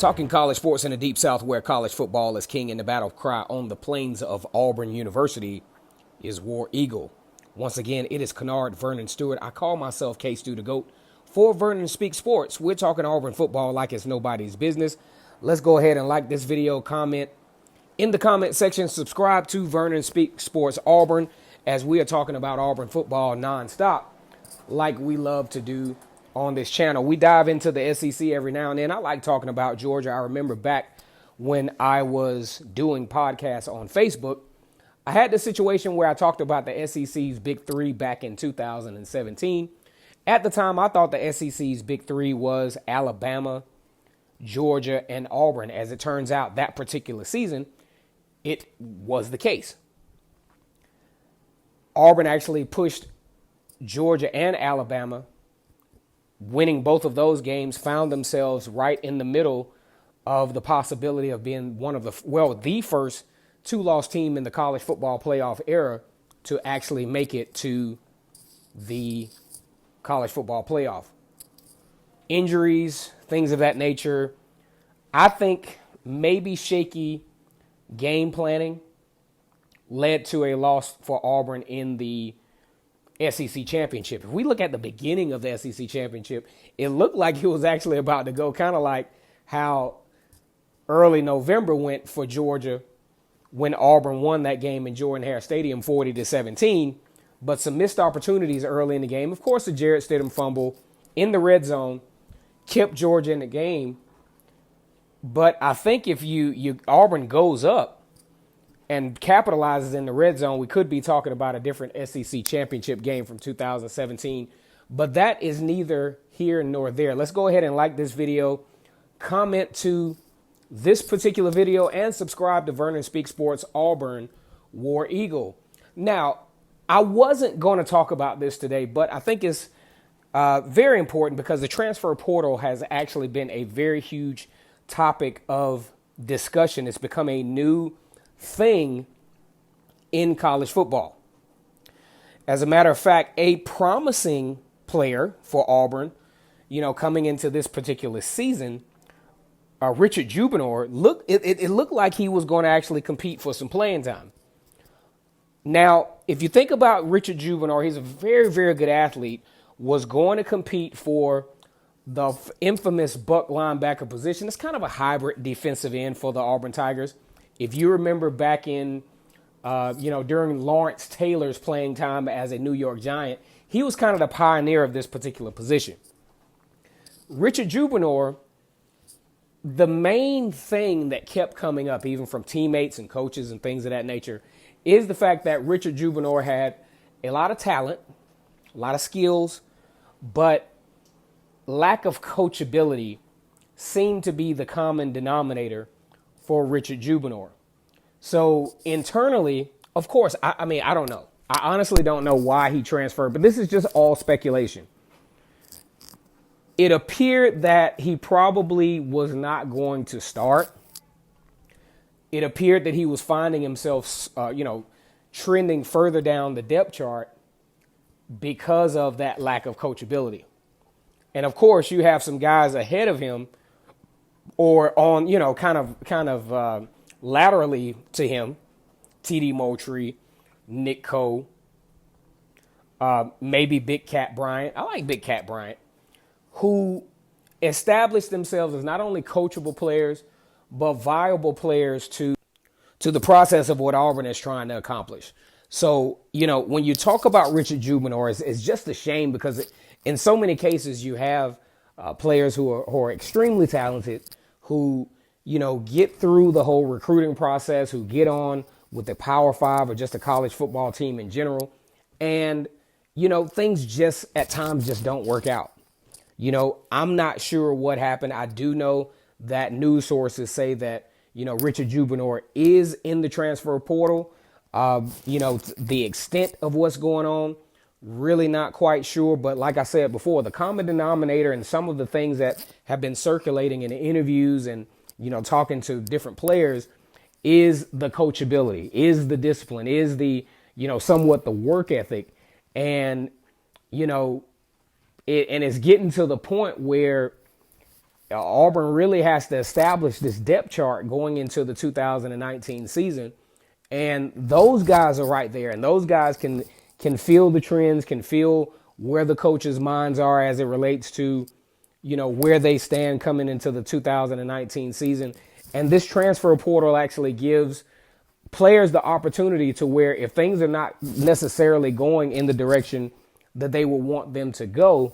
Talking college sports in the Deep South where college football is king and the battle cry on the plains of Auburn University is War Eagle. Once again, it is Kennard Vernon Stewart. I call myself K-Stu the GOAT. For Vernon Speak Sports, we're talking Auburn football like it's nobody's business. Let's go ahead and like this video, comment in the comment section, subscribe to Vernon Speak Sports Auburn as we are talking about Auburn football nonstop like we love to do on this channel. We dive into the SEC every now and then. I like talking about Georgia. I remember back when I was doing podcasts on Facebook, I had the situation where I talked about the SEC's Big Three back in 2017. At the time, I thought the SEC's Big Three was Alabama, Georgia, and Auburn. As it turns out, that particular season, it was the case. Auburn actually pushed Georgia and Alabama, winning both of those games, found themselves right in the middle of the possibility of being one of the first two-loss team in the college football playoff era to actually make it to the college football playoff. Injuries, things of that nature. I think maybe shaky game planning led to a loss for Auburn in the SEC championship. If we look at the beginning of the SEC championship, it looked like it was actually about to go kind of like how early November went for Georgia when Auburn won that game in Jordan-Hare Stadium 40-17, but some missed opportunities early in the game. Of course, the Jarrett Stidham fumble in the red zone kept Georgia in the game. But I think if Auburn goes up and capitalizes in the red zone, we could be talking about a different SEC championship game from 2017. But that is neither here nor there. Let's go ahead and like this video, comment to this particular video, and subscribe to Vernon Speak Sports Auburn War Eagle. Now, I wasn't going to talk about this today, but I think it's very important because the transfer portal has actually been a very huge topic of discussion. It's become a new thing in college football. As a matter of fact, a promising player for Auburn, coming into this particular season, Richard Jibunor, it looked like he was going to actually compete for some playing time. Now, if you think about Richard Jibunor, he's a very, very good athlete, was going to compete for the infamous buck linebacker position. It's kind of a hybrid defensive end for the Auburn Tigers. If you remember back in, during Lawrence Taylor's playing time as a New York Giant, he was kind of the pioneer of this particular position. Richard Jibunor, the main thing that kept coming up, even from teammates and coaches and things of that nature, is the fact that Richard Jibunor had a lot of talent, a lot of skills, but lack of coachability seemed to be the common denominator for Richard Jibunor. So internally, of course, I don't know. I honestly don't know why he transferred, but this is just all speculation. It appeared that he probably was not going to start. It appeared that he was finding himself, trending further down the depth chart because of that lack of coachability. And of course, you have some guys ahead of him or on, kind of laterally to him, T.D. Moultrie, Nick Coe, maybe Big Cat Bryant. I like Big Cat Bryant, who established themselves as not only coachable players, but viable players to the process of what Auburn is trying to accomplish. So, when you talk about Richard Jibunor, it's just a shame because in so many cases you have players who are extremely talented, who, get through the whole recruiting process, who get on with the Power Five or just a college football team in general. And, things just at times just don't work out. I'm not sure what happened. I do know that news sources say that, Richard Jibunor is in the transfer portal. The extent of what's going on, really not quite sure. But like I said before, the common denominator and some of the things that have been circulating in the interviews and, talking to different players is the coachability, is the discipline, is the, somewhat the work ethic. And, it's getting to the point where Auburn really has to establish this depth chart going into the 2019 season. And those guys are right there. And those guys can feel the trends, can feel where the coaches' minds are as it relates to, where they stand coming into the 2019 season. And this transfer portal actually gives players the opportunity to where if things are not necessarily going in the direction that they would want them to go,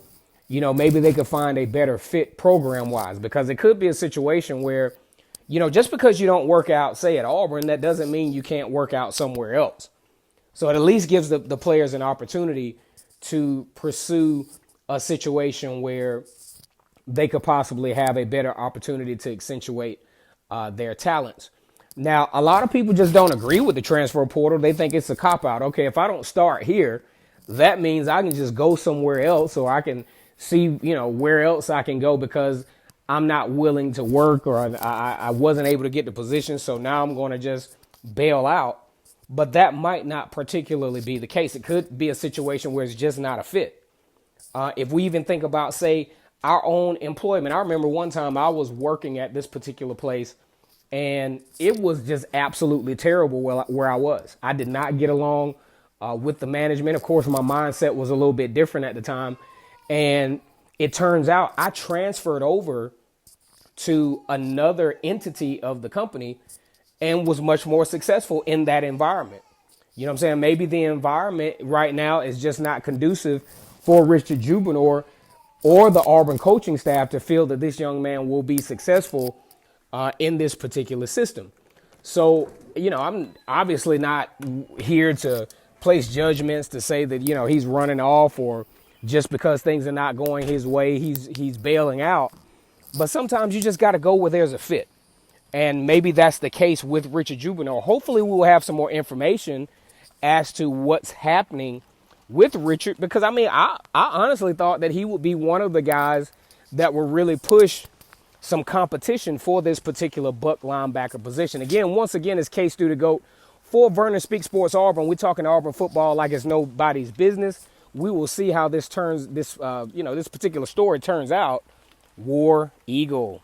maybe they could find a better fit program wise, because it could be a situation where, just because you don't work out, say at Auburn, that doesn't mean you can't work out somewhere else. So it at least gives the players an opportunity to pursue a situation where they could possibly have a better opportunity to accentuate their talents. Now, a lot of people just don't agree with the transfer portal. They think it's a cop-out. Okay, if I don't start here, that means I can just go somewhere else, or I can see, where else I can go because I'm not willing to work, or I wasn't able to get the position, so now I'm going to just bail out. But that might not particularly be the case. It could be a situation where it's just not a fit. If we even think about, say, our own employment. I remember one time I was working at this particular place, and it was just absolutely terrible where I was. I did not get along with the management. Of course, my mindset was a little bit different at the time. And it turns out I transferred over to another entity of the company and was much more successful in that environment. You know what I'm saying? Maybe the environment right now is just not conducive for Richard Jibunor or the Auburn coaching staff to feel that this young man will be successful in this particular system. So, I'm obviously not here to place judgments to say that, he's running off, or just because things are not going his way, he's bailing out. But sometimes you just got to go where there's a fit. And maybe that's the case with Richard Jibunor. Hopefully we will have some more information as to what's happening with Richard, because I honestly thought that he would be one of the guys that will really push some competition for this particular buck linebacker position. Once again, it's K-Stu the GOAT for Vernon Speak Sports Auburn. We're talking Auburn football like it's nobody's business. We will see how this particular story turns out. War Eagle.